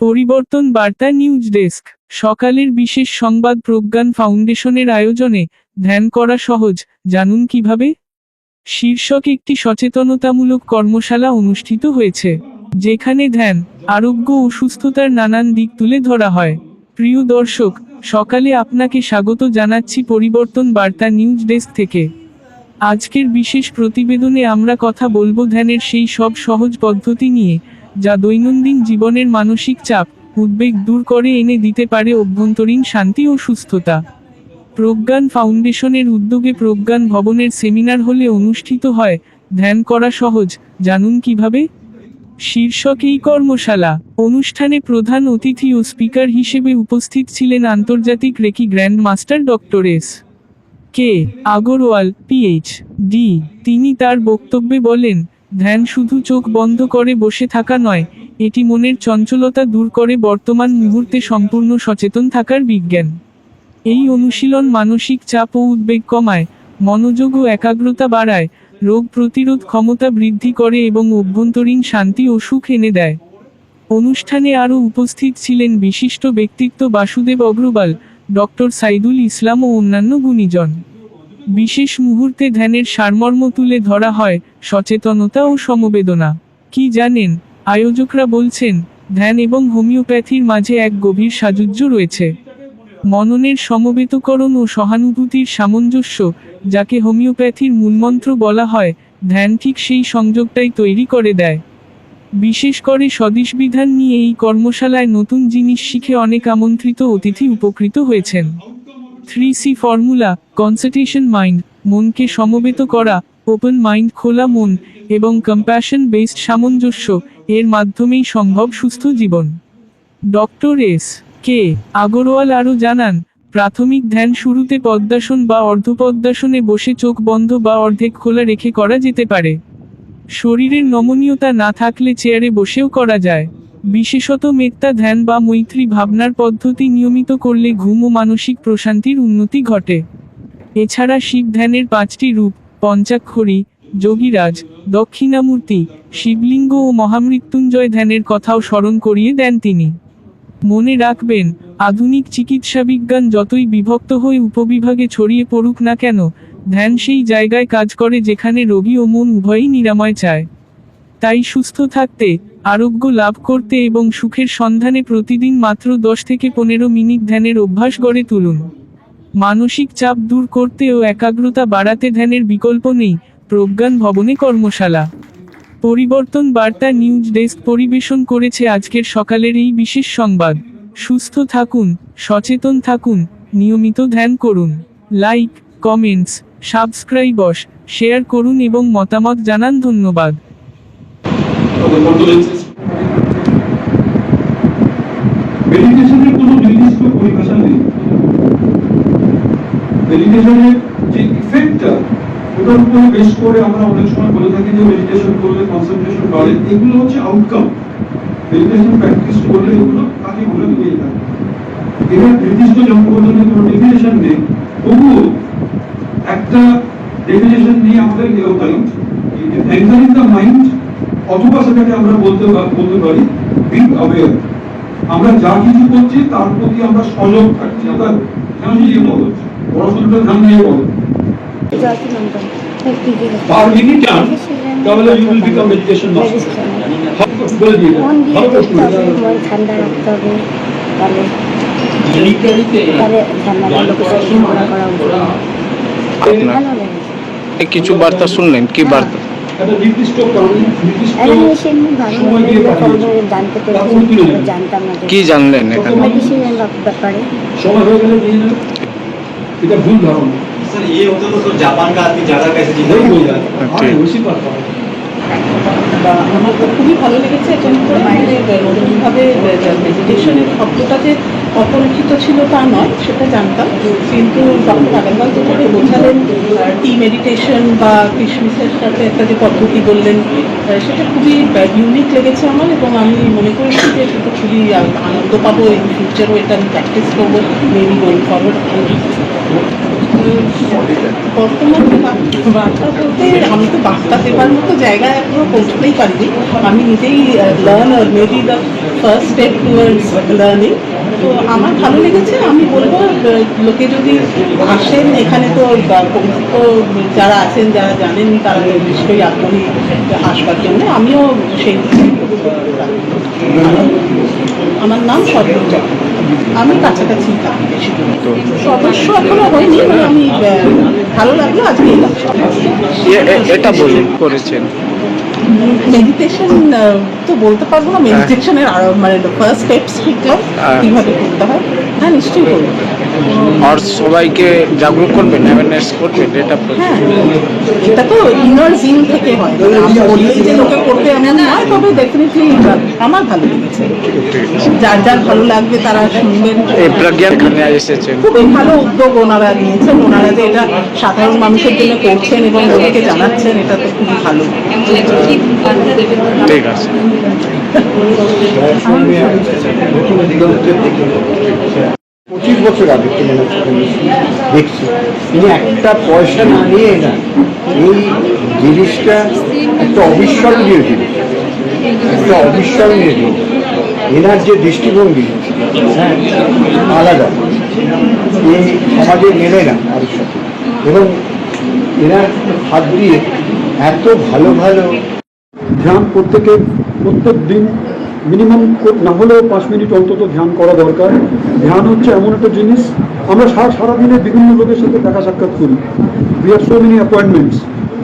পরিবর্তন বার্তা news desk. সকালের বিশেষ সংবাদ প্রজ্ঞান ফাউন্ডেশনের আয়োজনে ধ্যান করা সহজ, জানুন কিভাবে। শীর্ষক একটি সচেতনতামূলক কর্মশালা অনুষ্ঠিত হয়েছে, যেখানে ধ্যান, আরোগ্য ও সুস্থতার নানান দিক তুলে ধরা হয়। প্রিয় দর্শক, সকালে আপনাকে স্বাগত জানাচ্ছি পরিবর্তন বার্তা নিউজ ডেস্ক থেকে। আজকের বিশেষ প্রতিবেদনে আমরা কথা বলবো ধ্যানের সেই সব সহজ পদ্ধতি নিয়ে, যা দৈনন্দিন জীবনের মানসিক চাপ, উদ্বেগ দূর করে এনে দিতে পারে অভ্যন্তরীণ শান্তি ও সুস্থতা। প্রজ্ঞান ফাউন্ডেশনের উদ্যোগে প্রজ্ঞান ভবনের সেমিনার হলে অনুষ্ঠিত হয় ধ্যান করা সহজ, জানুন কিভাবে। শীর্ষক এই কর্মশালা অনুষ্ঠানে প্রধান অতিথি ও স্পিকার হিসেবে উপস্থিত ছিলেন আন্তর্জাতিক reiki grand master doctor S K. Agarwal, PhD. তিনি তার বক্তব্যে বলেন, ধ্যান শুধু চোখ বন্ধ করে বসে থাকা নয়, এটি মনের চঞ্চলতা দূর করে বর্তমান মুহূর্তে সম্পূর্ণ সচেতন থাকার বিজ্ঞান। এই অনুশীলন মানসিক চাপ ও উদ্বেগ কমায়, মনোযোগ ও একাগ্রতা বাড়ায়, রোগ প্রতিরোধ ক্ষমতা বৃদ্ধি করে এবং অভ্যন্তরীণ শান্তি ও সুখ এনে দেয়। অনুষ্ঠানে আরও উপস্থিত ছিলেন বিশিষ্ট ব্যক্তিত্ব বাসুদেব অগ্রওয়াল, ডক্টর সাইদুল ইসলাম ও অন্যান্য গুণীজন। বিশেষ মুহূর্তে ধ্যানের সারমর্ম তুলে ধরা হয়, সচেতনতা ও সমবেদনা। কি জানেন, আয়োজকরা বলছেন, ধ্যান এবং হোমিওপ্যাথির মাঝে এক গভীর সাযুজ্য রয়েছে। মননের সমবেতকরণ ও সহানুভূতির সামঞ্জস্য, যাকে হোমিওপ্যাথির মূলমন্ত্র বলা হয়, ধ্যান ঠিক সেই সংযোগটাই তৈরি করে দেয়। বিশেষ করে স্বদেশবিধান নিয়ে এই কর্মশালায় নতুন জিনিস শিখে অনেক আমন্ত্রিত অতিথি উপকৃত হয়েছেন। 3C ফর্মুলা, কনসেন্ট্রেশন মাইন্ড, মনকে সমবেত করা, ওপেন মাইন্ড খোলা মন, এবং কম্প্যাশন বেসড সামঞ্জস্য, এর মাধ্যমেই সম্ভব সুস্থ জীবন। Doctor S K. আগরওয়াল আরও জানান, প্রাথমিক ধ্যান শুরুতে পদ্মাসন বা অর্ধপদ্মাসনে বসে চোখ বন্ধ বা অর্ধেক খোলা রেখে করা যেতে পারে। শরীরের নমনীয়তা না থাকলে চেয়ারে বসেও করা যায়। বিশেষত মেত্তা ধ্যান বা মৈত্রী ভাবনার পদ্ধতি নিয়মিত করলে ঘুম ও মানসিক প্রশান্তির উন্নতি ঘটে। এছাড়া শিব ধ্যানের 5টি রূপ, পঞ্চাক্ষরী, যোগীরাজ, দক্ষিণামূর্তি, শিবলিঙ্গ ও মহামৃত্যুঞ্জয় ধ্যানের কথাও স্মরণ করিয়ে দেন তিনি। মনে রাখবেন, আধুনিক চিকিৎসাবিজ্ঞান যতই বিভক্ত হয়ে উপবিভাগে ছড়িয়ে পড়ুক না কেন, ধ্যান সেই জায়গায় কাজ করে যেখানে রোগী ও মন উভয়ই নিরাময় চায়। তাই সুস্থ থাকতে, আরোগ্য লাভ করতে এবং সুখের সন্ধানে প্রতিদিন মাত্র 10 থেকে 15 মিনিট ধ্যানের অভ্যাস গড়ে তুলুন। মানসিক চাপ দূর করতে ও একাগ্রতা বাড়াতে ধ্যানের বিকল্প নেই। প্রজ্ঞান ভবনে কর্মশালা। পরিবর্তন বার্তা নিউজ ডেস্ক পরিবেশন করেছে আজকের সকালের এই বিশেষ সংবাদ। সুস্থ থাকুন, সচেতন থাকুন, নিয়মিত ধ্যান করুন। লাইক, কমেন্টস, সাবস্ক্রাইবস, শেয়ার করুন এবং মতামত জানান। ধন্যবাদ। মেডিটেশনের কোনো নির্দিষ্ট পরিভাষা নেই। মেডিটেশনের যে ইফেক্টটা, ওটার উপরে বেশ করে আমরা অনেক সময় বলে থাকি যে মেডিটেশন করলে কনসেন্ট্রেশন বাড়ে। এগুলো হচ্ছে আউটকাম। মেডিটেশন প্র্যাকটিস করলে এগুলো তাকে বলে দিয়েই থাকে। এবার নির্দিষ্ট জন্মপদ্ধতির কোনো ডেফিনেশন নেই, তবুও একটা ডেফিনেশন নিয়ে আমাদের অ্যাঙ্কারিং দ্য মাইন্ড, অথবা সেটাকে আমরা বলতে পারি বিং অ্যাওয়্যার। আমরা যা কিছু করছি তার প্রতি আমরা সজাগ থাকছি। আমরা ধ্যান নিয়ে বলো, পড়াশোনাটা ধ্যান নিয়ে বলো। Per minute time, তাহলে you will become meditation master. বলে দিয়ে দাও, ভালো প্রশ্ন। মন ঠান্ডা রাখতে হবে, তাহলে কিছু বার্তা শুনলেন, কি বার্তা? একটা নির্দিষ্ট কারণে সময় দিয়ে জানতে জানতাম না কি জানলেন এখানে? মেডিসিনের ব্যাপারে সময় হয়ে গেলে নিয়ে নেবে, এটা ভুল ধারণা। सर ये होता तो सर जापान का आदमी ज़्यादा कैसे जीता नहीं हो जाता, हाँ उसी बात पर। আমার তো খুবই ভালো লেগেছে এটা নতুনভাবে মেডিটেশনের শব্দটা যে অপরিচিত ছিল তা নয়, সেটা জানতাম, কিন্তু ডক্টর আগরওয়াল যেভাবে বোঝালেন টি মেডিটেশন বা কিশমিশের সাথে একটা যে পদ্ধতি বললেন, সেটা খুবই ইউনিক লেগেছে আমার, এবং আমি মনে করেছি যে সেটা খুবই আনন্দ পাবো। ইন ফিউচারও এটা আমি প্র্যাকটিস করবো, মেবি গোয়িং ফরওয়ার্ড। বর্তমানে বার্তা বলতে আমি তো বার্তা দেবার মতো জায়গায় এখনো পৌঁছতেই পারিনি। আমি নিজেই learn maybe the first step towards learning. তো আমার ভালো লেগেছে। আমি বলবো লোকে যদি আসেন এখানে, তো পরিচিত যারা আছেন, যারা জানেন, তারা তো নিশ্চয়ই আগ্রহী আসবার জন্য। আমিও সেই আমার নাম সর্বজা। আমি কাছাকাছি থাকি বেশি দূরে। তো সদস্য এখনো হয়নি, মানে আমি ভালো লাগলো আজকে এলাম। এটা বলুন করেছেন মেডিটেশন তো বলতে পারবো না, মেডিটেশনের মানে ফার্স্ট স্টেপস শিখলাম কীভাবে করতে হয়। হ্যাঁ, নিশ্চয়ই করবো। আর সবাইকে জাগরুক করবেন, অ্যাওয়ারনেস করবেন, এটা হ্যাঁ, এটা তো ইনার জিন থেকে হয়, মানে আমি বললেই যে লোকে করবে এমন নয়, তবে ডেফিনেটলি আমার ভালো লেগেছে। যার যার ভালো লাগবে তারা শুনবেন। এই প্রজ্ঞান এখানে এসেছেন, খুবই ভালো উদ্যোগ ওনারা নিয়েছেন। ওনারা যে এটা সাধারণ মানুষের জন্য করছেন এবং লোককে জানাচ্ছেন, এটা তো খুবই ভালো। ঠিক আছে। 25 বছর আগে থেকে দেখছি তিনি একটা পয়সা না নিয়ে না, এই জিনিসটা একটা অবিস্মরণীয় জিনিস, একটা অবিস্মরণীয় জিনিস। এনার যে দৃষ্টিভঙ্গি, হ্যাঁ, আলাদা, এই সমাজে মেলে না কারোর সাথে। এবং এনার হাত দিয়ে এত ভালো ভালো ধ্যান প্রত্যেক দিন মিনিমাম না হলেও 5 মিনিট অন্তত ধ্যান করা দরকার। ধ্যান হচ্ছে এমন একটা জিনিস, আমরা সারাদিনে বিভিন্ন লোকের সাথে দেখা সাক্ষাৎ করি, we have so many appointments.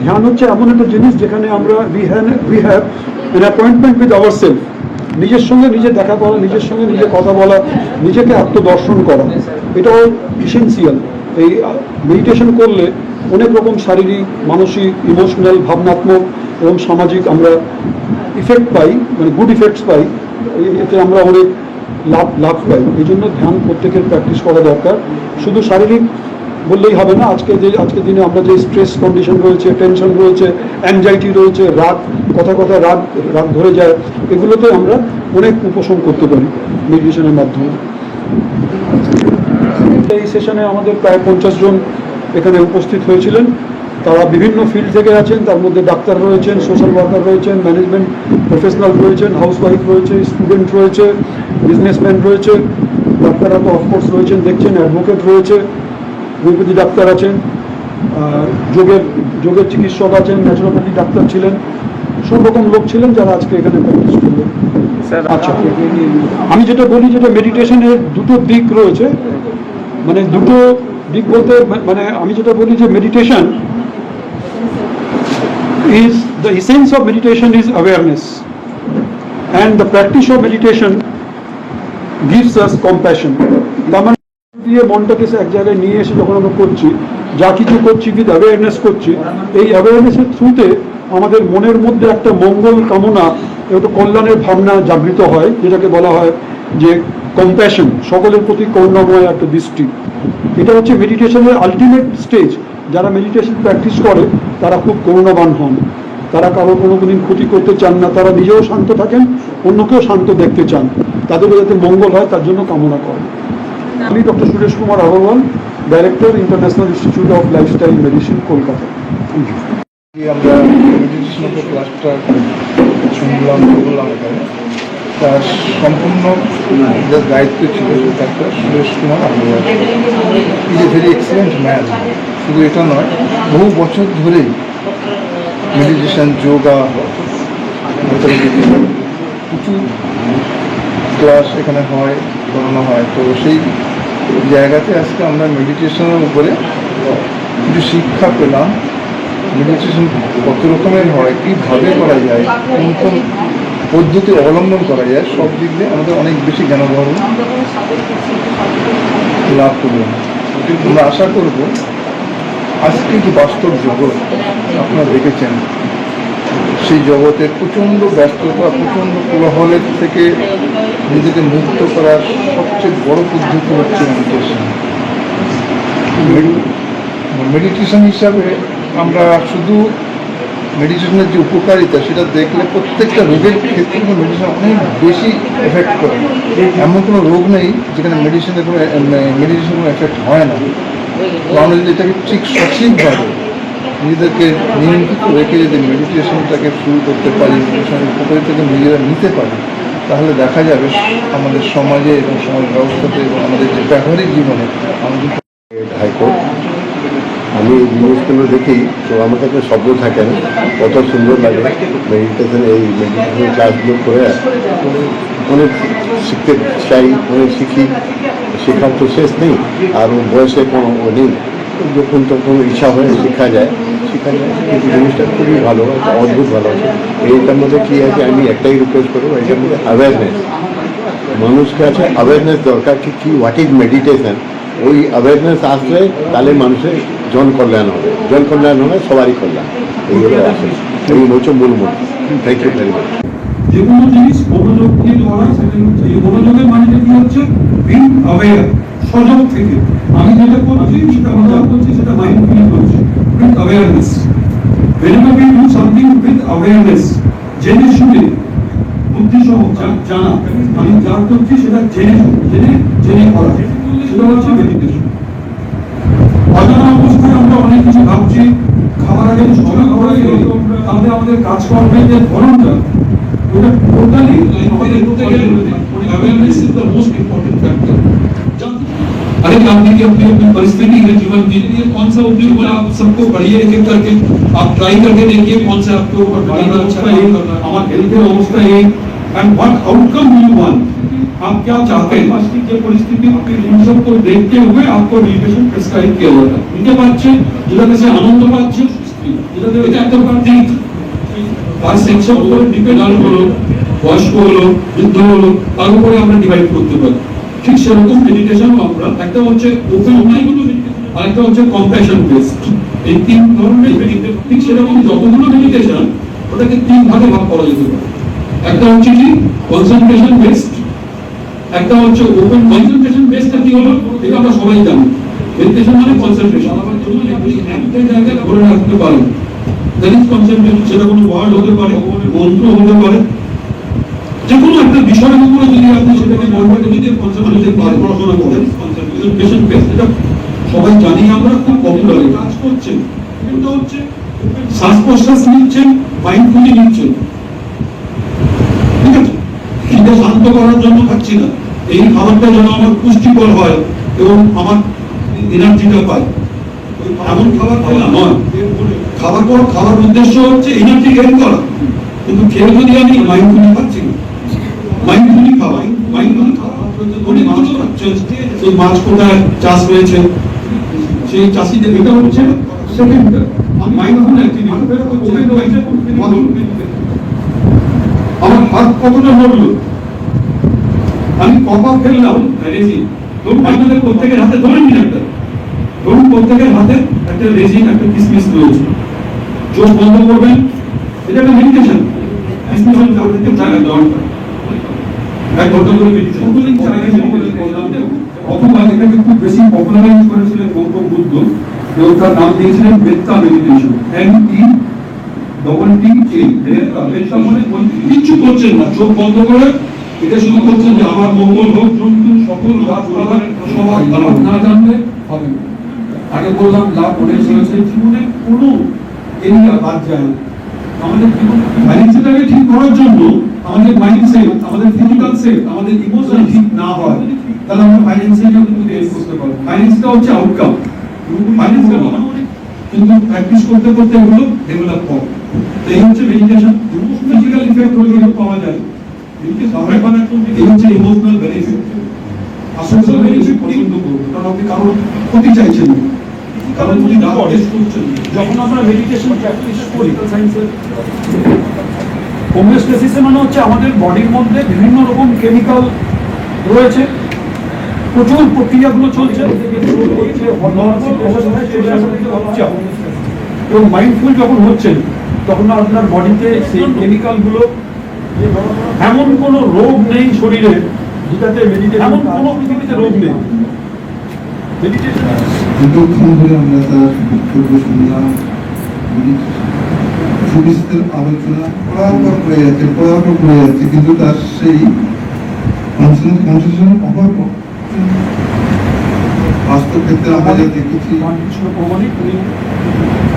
ধ্যান হচ্ছে এমন একটা জিনিস যেখানে আমরা we have an appointment with our self. নিজের সঙ্গে নিজে দেখা করা, নিজের সঙ্গে নিজে কথা বলা, নিজেকে আত্মদর্শন করা, এটাও ইসেন্সিয়াল। এই মেডিটেশন করলে অনেক রকম শারীরিক, মানসিক, ইমোশনাল, ভাবনাত্মক এবং সামাজিক আমরা ইফেক্ট পাই, মানে গুড ইফেক্টস পাই। এতে আমরা অনেক লাভ পাই। এই জন্য ধ্যান প্রত্যেকের প্র্যাকটিস করা দরকার। শুধু শারীরিক বললেই হবে না। আজকের দিনে আমরা যে স্ট্রেস কন্ডিশন রয়েছে, টেনশন রয়েছে, অ্যাংজাইটি রয়েছে, কথা রাগ ধরে যায়, এগুলোতে আমরা অনেক উপশম করতে পারি মেডিটেশনের মাধ্যমে। এই সেশনে আমাদের প্রায় 50 জন এখানে উপস্থিত হয়েছিলেন। তারা বিভিন্ন ফিল্ড থেকে আছেন, তার মধ্যে ডাক্তার রয়েছেন, সোশ্যাল ওয়ার্কার রয়েছেন, ম্যানেজমেন্ট প্রফেশনাল রয়েছেন, হাউসওয়াইফ রয়েছে, স্টুডেন্ট রয়েছে, বিজনেসম্যান রয়েছে, ডাক্তাররা তো অফকোর্স রয়েছেন দেখছেন, অ্যাডভোকেট রয়েছে, হোমিওপ্যাথি ডাক্তার আছেন, যোগের চিকিৎসক আছেন, ন্যাচুরোপ্যাথি ডাক্তার ছিলেন, সব রকম লোক ছিলেন যারা আজকে এখানে প্র্যাকটিস করলেন। আচ্ছা, আমি যেটা বলি, যেটা মেডিটেশনের দুটো দিক রয়েছে, মানে দুটো দিক বলতে মানে আমি যেটা বলি যে meditation is the essence of meditation is awareness, and the practice of meditation gives us compassion. তার দিয়ে মনটাকে এক জায়গায় নিয়ে এসে যখন আমরা করছি, যা কিছু করছি উইথ অ্যাওয়ারনেস করছি, এই অ্যাওয়ারনেসের থ্রুতে আমাদের মনের মধ্যে একটা মঙ্গল কামনা, একটা কল্যাণের ভাবনা জাগৃত হয়, যেটাকে বলা হয় যে কম্প্যাশন, সকলের প্রতি করুণাময় একটা দৃষ্টি। এটা হচ্ছে মেডিটেশনের আলটিমেট স্টেজ। যারা মেডিটেশন প্র্যাকটিস করে তারা খুব করুণাবান হন, তারা কারো কোনোদিন ক্ষতি করতে চান না, তারা নিজেও শান্ত থাকেন, অন্যকেও শান্ত দেখতে চান, তাদেরও যাতে মঙ্গল হয় তার জন্য কামনা করেন। আমি doctor Suresh Kumar Agarwal, director, international institute of lifestyle medicine, Kolkata. আমরা মেডিটেশনের ক্লাসটা শুনলাম, করলাম এখানে। তার সম্পূর্ণ যে দায়িত্ব ছিল doctor Suresh Kumar Agarwal. Is a very excellent man. শুধু এটা নয়, বহু বছর ধরেই মেডিটেশন, যোগা, প্রচুর ক্লাস এখানে হয়, করানো হয়। তো সেই জায়গাতে আজকে আমরা মেডিটেশনের উপরে কিছু শিক্ষা পেলাম। মেডিটেশন কত রকমের হয়, কীভাবে করা যায়, কোন কোন পদ্ধতি অবলম্বন করা যায়, সব দিক দিয়ে আমাদের অনেক বেশি জ্ঞানবর্ধন লাভ করলাম। আমরা আশা করব আজকে যে বাস্তব জগৎ আপনারা দেখেছেন, সেই জগতের প্রচণ্ড ব্যস্ততা, প্রচণ্ড কোলাহলের থেকে নিজেকে মুক্ত করার সবচেয়ে বড় পদ্ধতি হচ্ছে মেডিটেশন। মেডিটেশন হিসাবে আমরা শুধু মেডিটেশনের যে উপকারিতা সেটা দেখলে প্রত্যেকটা রোগের ক্ষেত্রে মেডিটেশন অনেক বেশি এফেক্ট করে। এমন কোনো রোগ নেই যেখানে মেডিটেশনের কোনো এফেক্ট হয় না। তো আমরা যদি এটাকে ঠিক সঠিকভাবে নিজেদেরকে নিয়ন্ত্রিত রেখে যদি মেডিটেশনটাকে শুরু করতে পারি, মেডিটেশনের উপকারিতাকে নিজেরা নিতে পারি, তাহলে দেখা যাবে আমাদের সমাজে এবং সমাজ ব্যবস্থাতে এবং আমাদের যে ব্যবহারিক জীবনে আমাদের হাইকোর্ট। আমি এই জিনিসগুলো দেখি তো আমার কাছে শব্দ থাকে না, কত সুন্দর লাগে মেডিটেশন, এই মেডিটেশন ক্লাসগুলো করে অনেক শিখতে চাই, অনেক শিখি, শেখার তো শেষ নেই, আর বয়সে কোনো নেই, যখন তখন ইচ্ছা হয় শেখা যায় কিন্তু জিনিসটা খুবই ভালো, অদ্ভুত ভালো আছে। এইটার মধ্যে কী আছে, আমি একটাই রিকোয়েস্ট করবো, এটার মধ্যে অ্যাওয়ারনেস, মানুষের কাছে অ্যাওয়ারনেস দরকার কি হোয়াট ইজ মেডিটেশন। ওই অ্যাওয়ারনেস আসলে তাহলে মানুষের জনকল্যাণ হবে, জনকল্যাণ হলে সবারই কল্যাণ, এইগুলো আছে, এই হচ্ছে মূল মন্ত্র। Thank you very much. যে কোনো জিনিস মনোযোগ দিয়ে করা, সেটা হচ্ছে এই মনোযোগের মানে কি হচ্ছে বিং অ্যাওয়্যার, সজাগ থেকে। আমি যেটা করছি সেটা মজা করছি, সেটা মাইন্ডফুলি করছি, with awareness. whenever we do something with awareness, জেনে শুনে বুদ্ধি সহ জানা, আমি যা করছি সেটা জেনে জেনে করা, সেটা হচ্ছে মেডিটেশন। অজানা অবস্থায় আমরা অনেক কিছু ভাবছি, খাবার আগে সজাগ হওয়া গেলে তাহলে আমাদের কাজকর্মের যে ধরনটা ওটা টোটালি আমাদের awareness is the most important factor. अरे जानने की अपनी अपनी परिस्थिति है जीवन की, ये कौन सा उद्योग बोला आप सबको पढ़िए एक एक करके, आप ट्राई करके देखिए कौन सा आपके ऊपर बढ़िया अच्छा है, हमारा हेल्थ की अवस्था है and what outcome you want, आप क्या चाहते हैं। ये परिस्थिति इन सबको देखते हुए आपको मेडिटेशन प्रेस्क्राइब किया जाता है। इनके पाচ্ছে যেটাতে সে আনন্দ পাচ্ছে, যেটাতে এটা একটা পাচ্ছে তার সেকশন উপরে ডিপেন্ড হলো, বয়স্ক হলো, বৃদ্ধ হলো, তার উপরে আমরা ডিভাইড করতে পারি। ঠিক সেরকম মেডিটেশন আমরা একটা হচ্ছে ওপেন অনেকগুলো, আর একটা হচ্ছে কম্প্যাশন বেসড, এই তিন ধরনের মেডিটেশন। ঠিক সেরকম যতগুলো মেডিটেশন ওটাকে তিন ভাগে ভাগ করা যেতে পারে। একটা হচ্ছে কি কনসেন্ট্রেশন বেসড, একটা হচ্ছে ওপেন কনসেন্ট্রেশন বেসড। কি হলো এটা আমরা সবাই জানি, মেডিটেশন মানে কনসেন্ট্রেশন, আমার জন্য একটা জায়গায় ধরে রাখতে পারে, দ্যাট ইজ কনসেন্ট্রেশন। সেটা কোনো ওয়ার্ড হতে পারে, মন্ত্র হতে পারে, যে কোনো একটা বিষয়ের উপরে যদি আপনি সেটাকে মনটাকে যদি কনসেন্ট্রেশন পারে, পড়াশোনা করেন, কনসেন্ট্রেশন বেসড, এটা সবাই জানি আমরা, খুব পপুলার কাজ করছেন। কিন্তু হচ্ছে শ্বাস প্রশ্বাস নিচ্ছেন, মাইন্ডফুলি নিচ্ছেন, ঠিক আছে, খিদে শান্ত করার জন্য খাচ্ছি না, এই খাবারটা যেন আমার পুষ্টিকর হয় এবং আমার এনার্জিটা পায়, এমন খাবার খেলা নয়। খাবার উদ্দেশ্য হচ্ছে এনার্জি গেইন করা, কিন্তু খেয়ে যদি আমি মাইন্ডফুলি খাচ্ছি না, মাইন্ডফুলি খাওয়া, মাইন্ডফুলি খাওয়া অনেক মাছ খাচ্ছে, সেই মাছ কোথায় চাষ হয়েছে, সেই চাষিদের, এটা হচ্ছে সেকেন্ড মাইন্ডফুল অ্যাক্টিভিটি। আমার হাত কতটা নড়লো, আমি কপা ফেললাম, ধরুন আপনাদের প্রত্যেকের হাতে ধরেন নিন একটা, ধরুন প্রত্যেকের হাতে একটা রেজিন, একটা কিসমিস রয়েছে, চোখ বন্ধ করবেন, এটা একটা মেডিটেশন। কিসমিস জায়গা দেওয়ার এক ঘন্টা করে মেডিটেশন অথবা এটাকে খুব বেশি পপুলারাইজ করেছিলেন গৌতম বুদ্ধ, তার নাম দিয়েছিলেন মেত্তা মেডিটেশন, মেত্তা মানে কিচ্ছু করছেন না, চোখ বন্ধ করে এটা শুধু করছেন যে আমার মঙ্গল হোক, জন্তু সকল গাছপালা সবার লাভ না জানলে হবে না। আগে বললাম লাভ অনেক রয়েছে, জীবনে কোনো এরিয়া বাদ যায় না। আমাদের জীবন ফাইন্যান্সিয়ালকে ঠিক করার জন্য আমাদের মাইন্ডসেট, আমাদের ফিজিক্যাল সেট, আমাদের ইমোশন ঠিক না হয়, তাহলে আমরা ফাইন্যান্সিয়ালকে কিন্তু ডেভেলপ করতে পারবো। ফাইন্যান্সটা হচ্ছে আউটকাম, ফাইন্যান্সটা কিন্তু প্র্যাকটিস করতে করতে এগুলো ডেভেলপ হয়। এই হচ্ছে মেডিটেশন। ফিজিক্যাল ইফেক্ট হলে পাওয়া যায়, এই হচ্ছে ইমোশনাল বেনিফিট। আসল বেনিফিট পছন্দ করবো, কারণ আপনি কারোর ক্ষতি চাইছেন না, কারণ উনি না টেস্ট করছেন। যখন আমরা মেডিটেশন প্র্যাকটিস করি, হোমিওস্ট্যাসিসে মানে হচ্ছে আমাদের বডির মধ্যে বিভিন্ন রকম কেমিক্যাল রয়েছে, প্রচুর প্রক্রিয়াগুলো চলছে এবং মাইন্ডফুল যখন হচ্ছেন তখন আপনার বডিতে সেই কেমিক্যালগুলো, এমন কোনো রোগ নেই শরীরে যেটাতে মেডিটেশন, এমন কোনো পৃথিবীতে রোগ নেই। দীর্ঘক্ষণ ধরে আমরা তার বক্তব্য শুনলাম, সুবিস্তার আলোচনা পড়াপড় করে যাচ্ছে, কিন্তু তার সেই কনসেন্ট্রেশনের অভাব বাস্তব ক্ষেত্রে আমরা যা দেখেছি কৃষ্ণ প্রমাণিক উনি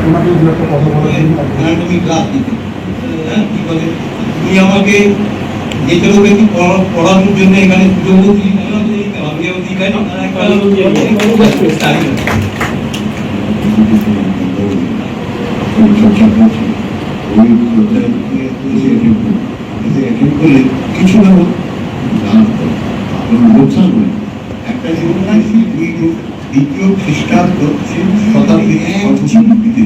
ওনাকে দু একটা কথা বলার জন্য অ্যানাটমি ক্লাস দিতে কি বলে তুমি আমাকে যে কোনো ব্যক্তি পড়ানোর জন্য এখানে সুযোগও দিই আমিও দিই কেন কিছু না লোকসান করে একটা জীবন দ্বিতীয় খ্রিস্টাব্দ শতাব্দীর চিন্তিতে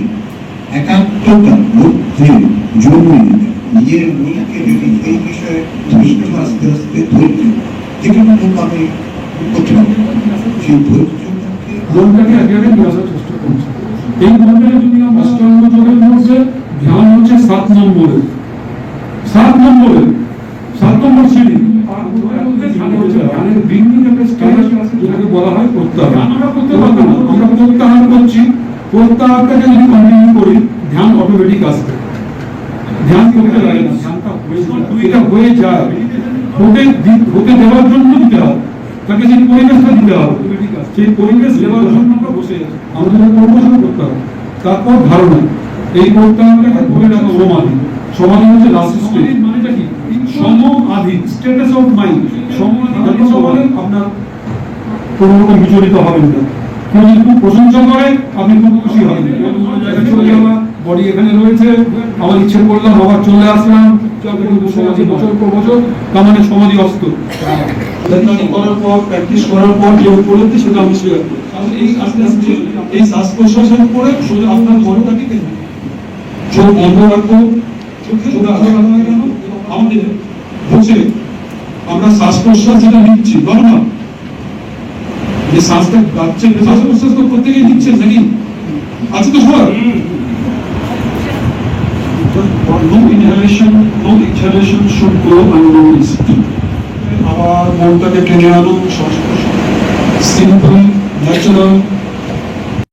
একাত্মতার মধ্যে জন্মে নিজের মনকে যদি এই বিষয়ে ধৈর্য আস্তে আস্তে ধরতে যেখানে আমি করতে পারি সেই ধৈর্যটাকে মনটাকে আগে আগে নিয়ে আসার চেষ্টা করছে। এই মনটাকে যদি আমরা অষ্টাঙ্গ যোগের মধ্যে ধ্যান হচ্ছে 7 নম্বরে 7 নম্বর সিঁড়ি ধ্যানের বিভিন্ন একটা স্টেজ যেটাকে বলা হয় প্রত্যাহার। আমরা করতে পারবো না, আমরা প্রত্যাহার করছি। প্রত্যাহারটাকে যদি কন্টিনিউ করি ধ্যান অটোমেটিক আসবে, ধ্যান করতে লাগে না, ধ্যানটা দুইটা হয়ে যায়। হতে দেওয়ার জন্য দিতে হবে, তাকে সেই পরিবেশটা দিতে হবে, সেই পরিবেশ দেওয়ার জন্য আমরা বসে আছি। আমাদের পরিবেশন করতে হবে, তারপর ধারণা। এই প্রত্যাহারটাকে ধরে রাখা সমাধি। সমাধি হচ্ছে লাস্ট স্টেজ। মানেটা কি? সমাধি, স্ট্যাটাস অফ মাইন্ড। সমাধি সমাধি আপনার কোনো রকম বিচলিত হবেন না। কেউ যদি খুব প্রশংসা করে আপনি খুব খুশি হবেন। চলে যাওয়া বডি এখানে রয়েছে, আমার ইচ্ছে করলাম আবার চলে আসলাম, সমাধি বছর পর বছর, তার মানে সমাধি অস্ত করার পর প্র্যাকটিস করার পর যে উপলব্ধি সেটা আমি শেয়ার করি। এই আস্তে আস্তে এই শ্বাস প্রশ্বাসের উপরে সোজা আপনার মনটাকে কেন্দ্র, চোখ বন্ধ রাখবো, চোখে আলো হয় কেন আমাদের বসে আমরা শ্বাস প্রশ্বাস যেটা নিচ্ছি নর্মাল, যে শ্বাসটা যাচ্ছে শ্বাস প্রশ্বাস তো প্রত্যেকেই নিচ্ছেন নাকি? আছে তো সবার? No inhalation, no exhalation should go unnoticed. আবার মনটাকে টেনে আনো, সিম্পল, ন্যাচারাল,